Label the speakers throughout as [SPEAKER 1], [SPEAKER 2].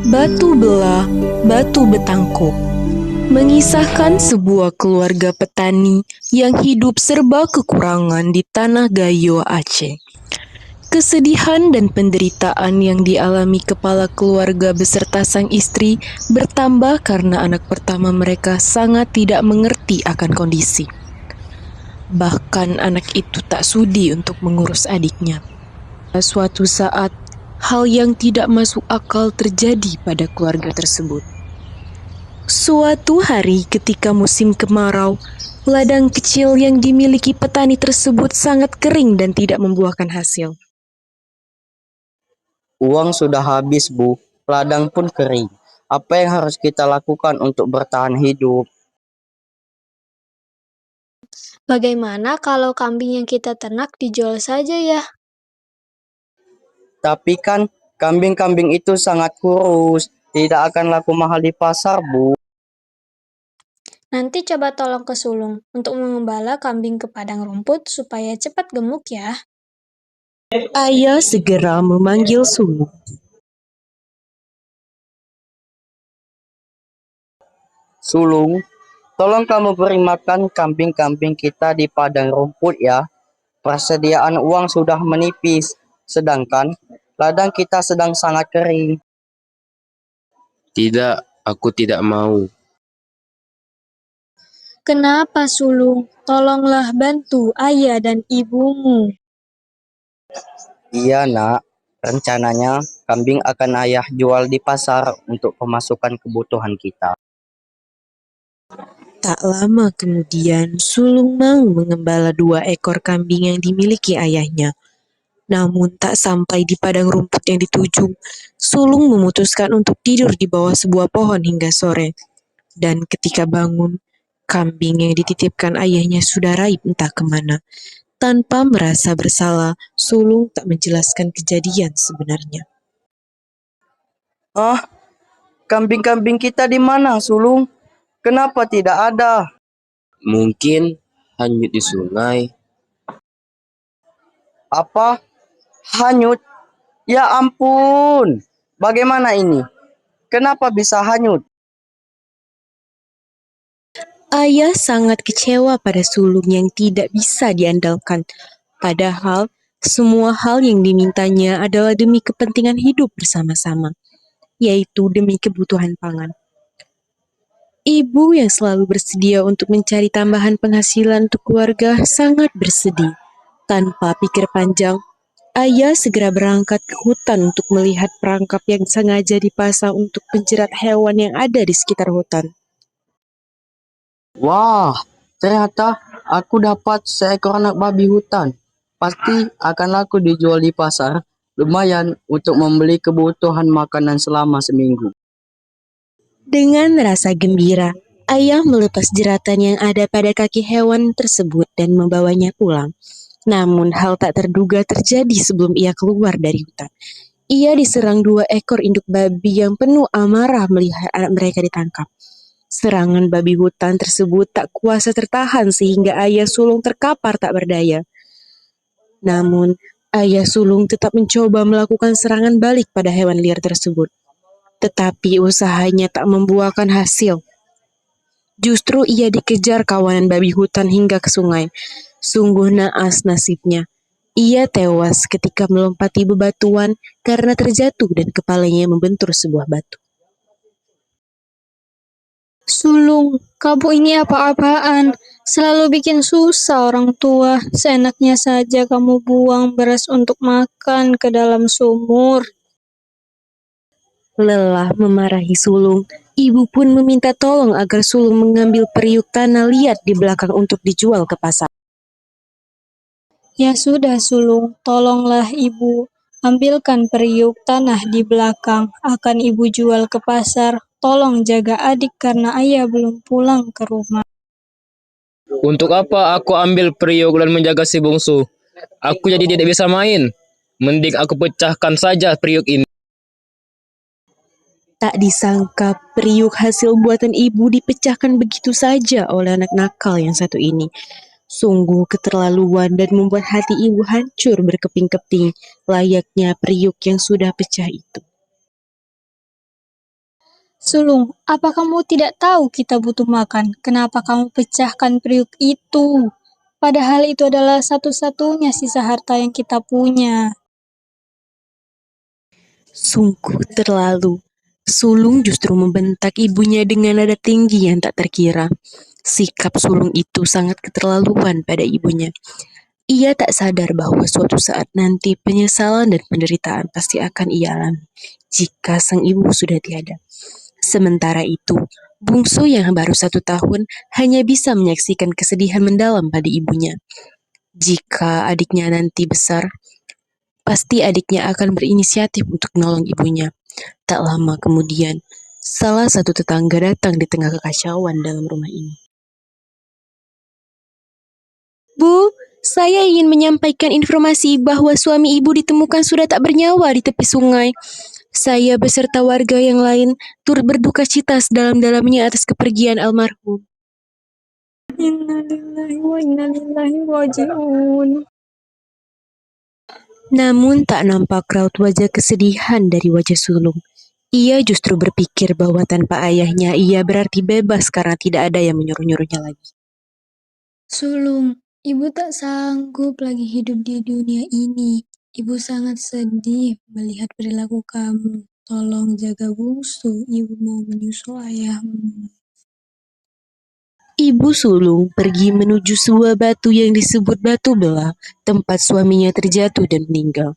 [SPEAKER 1] Batu Belah, Batu Betangkuk mengisahkan sebuah keluarga petani yang hidup serba kekurangan di tanah Gayo, Aceh. Kesedihan dan penderitaan yang dialami kepala keluarga beserta sang istri bertambah karena anak pertama mereka sangat tidak mengerti akan kondisi. Bahkan anak itu tak sudi untuk mengurus adiknya. Suatu saat, hal yang tidak masuk akal terjadi pada keluarga tersebut. Suatu hari ketika musim kemarau, ladang kecil yang dimiliki petani tersebut sangat kering dan tidak membuahkan hasil.
[SPEAKER 2] Uang sudah habis, Bu. Ladang pun kering. Apa yang harus kita lakukan untuk bertahan hidup?
[SPEAKER 3] Bagaimana kalau kambing yang kita ternak dijual saja ya?
[SPEAKER 2] Tapi kan kambing-kambing itu sangat kurus. Tidak akan laku mahal di pasar, Bu.
[SPEAKER 3] Nanti coba tolong ke sulung untuk mengembala kambing ke padang rumput supaya cepat gemuk ya.
[SPEAKER 1] Ayah segera memanggil sulung.
[SPEAKER 2] Sulung, tolong kamu beri makan kambing-kambing kita di padang rumput ya. Persediaan uang sudah menipis, sedangkan ladang kita sedang sangat kering.
[SPEAKER 4] Tidak, aku tidak mau.
[SPEAKER 3] Kenapa sulung? Tolonglah bantu ayah dan ibumu.
[SPEAKER 2] Iya, Nak. Rencananya kambing akan ayah jual di pasar untuk pemasukan kebutuhan kita.
[SPEAKER 1] Tak lama kemudian, sulung mau mengembala 2 ekor kambing yang dimiliki ayahnya. Namun tak sampai di padang rumput yang dituju, sulung memutuskan untuk tidur di bawah sebuah pohon hingga sore. Dan ketika bangun, kambing yang dititipkan ayahnya sudah raib entah kemana. Tanpa merasa bersalah, sulung tak menjelaskan kejadian sebenarnya.
[SPEAKER 2] Ah, kambing-kambing kita di mana, Sulung? Kenapa tidak ada?
[SPEAKER 4] Mungkin hanyut di sungai.
[SPEAKER 2] Apa? Hanyut? Ya ampun. Bagaimana ini? Kenapa bisa hanyut?
[SPEAKER 1] Ayah sangat kecewa pada sulung yang tidak bisa diandalkan. Padahal semua hal yang dimintanya adalah demi kepentingan hidup bersama-sama, yaitu demi kebutuhan pangan. Ibu yang selalu bersedia untuk mencari tambahan penghasilan untuk keluarga sangat bersedih. Tanpa pikir panjang, ayah segera berangkat ke hutan untuk melihat perangkap yang sengaja dipasang untuk menjerat hewan yang ada di sekitar hutan.
[SPEAKER 2] Wah, ternyata aku dapat seekor anak babi hutan. Pasti akan laku dijual di pasar. Lumayan untuk membeli kebutuhan makanan selama seminggu.
[SPEAKER 1] Dengan rasa gembira, ayah melepas jeratan yang ada pada kaki hewan tersebut dan membawanya pulang. Namun hal tak terduga terjadi sebelum ia keluar dari hutan. Ia diserang 2 ekor induk babi yang penuh amarah melihat anak mereka ditangkap. Serangan babi hutan tersebut tak kuasa tertahan sehingga ayah sulung terkapar tak berdaya. Namun, ayah sulung tetap mencoba melakukan serangan balik pada hewan liar tersebut. Tetapi usahanya tak membuahkan hasil. Justru ia dikejar kawanan babi hutan hingga ke sungai. Sungguh naas nasibnya. Ia tewas ketika melompati bebatuan karena terjatuh dan kepalanya membentur sebuah batu.
[SPEAKER 3] Sulung, kamu ini apa-apaan? Selalu bikin susah orang tua. Seenaknya saja kamu buang beras untuk makan ke dalam sumur.
[SPEAKER 1] Lelah memarahi sulung, ibu pun meminta tolong agar sulung mengambil periuk tanah liat di belakang untuk dijual ke pasar.
[SPEAKER 3] Ya sudah sulung, tolonglah ibu. Ambilkan periuk tanah di belakang, akan ibu jual ke pasar. Tolong jaga adik karena ayah belum pulang ke rumah.
[SPEAKER 4] Untuk apa aku ambil periuk dan menjaga si bungsu? Aku jadi tidak bisa main. Mending aku pecahkan saja periuk ini.
[SPEAKER 1] Tak disangka periuk hasil buatan ibu dipecahkan begitu saja oleh anak nakal yang satu ini. Sungguh keterlaluan dan membuat hati ibu hancur berkeping-keping, layaknya periuk yang sudah pecah itu.
[SPEAKER 3] Sulung, apa kamu tidak tahu kita butuh makan? Kenapa kamu pecahkan periuk itu? Padahal itu adalah satu-satunya sisa harta yang kita punya.
[SPEAKER 1] Sungguh terlalu. Sulung justru membentak ibunya dengan nada tinggi yang tak terkira. Sikap sulung itu sangat keterlaluan pada ibunya. Ia tak sadar bahwa suatu saat nanti penyesalan dan penderitaan pasti akan ia alami jika sang ibu sudah tiada. Sementara itu, bungsu yang baru 1 tahun hanya bisa menyaksikan kesedihan mendalam pada ibunya. Jika adiknya nanti besar, pasti adiknya akan berinisiatif untuk menolong ibunya. Tak lama kemudian, salah satu tetangga datang di tengah kekacauan dalam rumah ini. Bu, saya ingin menyampaikan informasi bahwa suami ibu ditemukan sudah tak bernyawa di tepi sungai. Saya beserta warga yang lain turut berduka cita sedalam-dalamnya atas kepergian almarhum.
[SPEAKER 3] Innalillahi wa inna ilaihi raji'un.
[SPEAKER 1] Namun tak nampak raut wajah kesedihan dari wajah sulung. Ia justru berpikir bahwa tanpa ayahnya ia berarti bebas karena tidak ada yang menyuruh-nyuruhnya lagi.
[SPEAKER 3] Sulung, ibu tak sanggup lagi hidup di dunia ini. Ibu sangat sedih melihat perilaku kamu. Tolong jaga bungsu, ibu mau menyusul ayahmu.
[SPEAKER 1] Ibu sulung pergi menuju sebuah batu yang disebut Batu Belah, tempat suaminya terjatuh dan meninggal.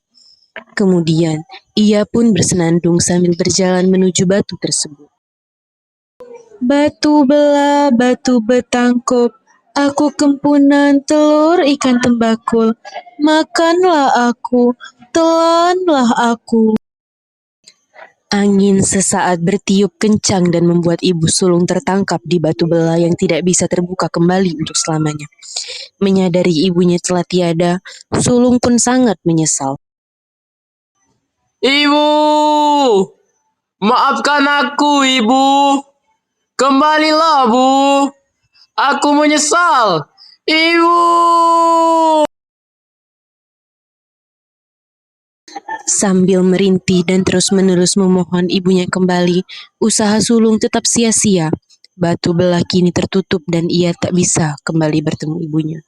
[SPEAKER 1] Kemudian, ia pun bersenandung sambil berjalan menuju batu tersebut. Batu belah, batu betangkup, aku kempunan telur ikan tembakul, makanlah aku, telanlah aku. Angin sesaat bertiup kencang dan membuat ibu sulung tertangkap di batu belah yang tidak bisa terbuka kembali untuk selamanya. Menyadari ibunya telah tiada, sulung pun sangat menyesal.
[SPEAKER 4] Ibu, maafkan aku, Ibu. Kembalilah, Bu. Aku menyesal. Ibu.
[SPEAKER 1] Sambil merintih dan terus-menerus memohon ibunya kembali, usaha sulung tetap sia-sia. Batu belah kini tertutup dan ia tak bisa kembali bertemu ibunya.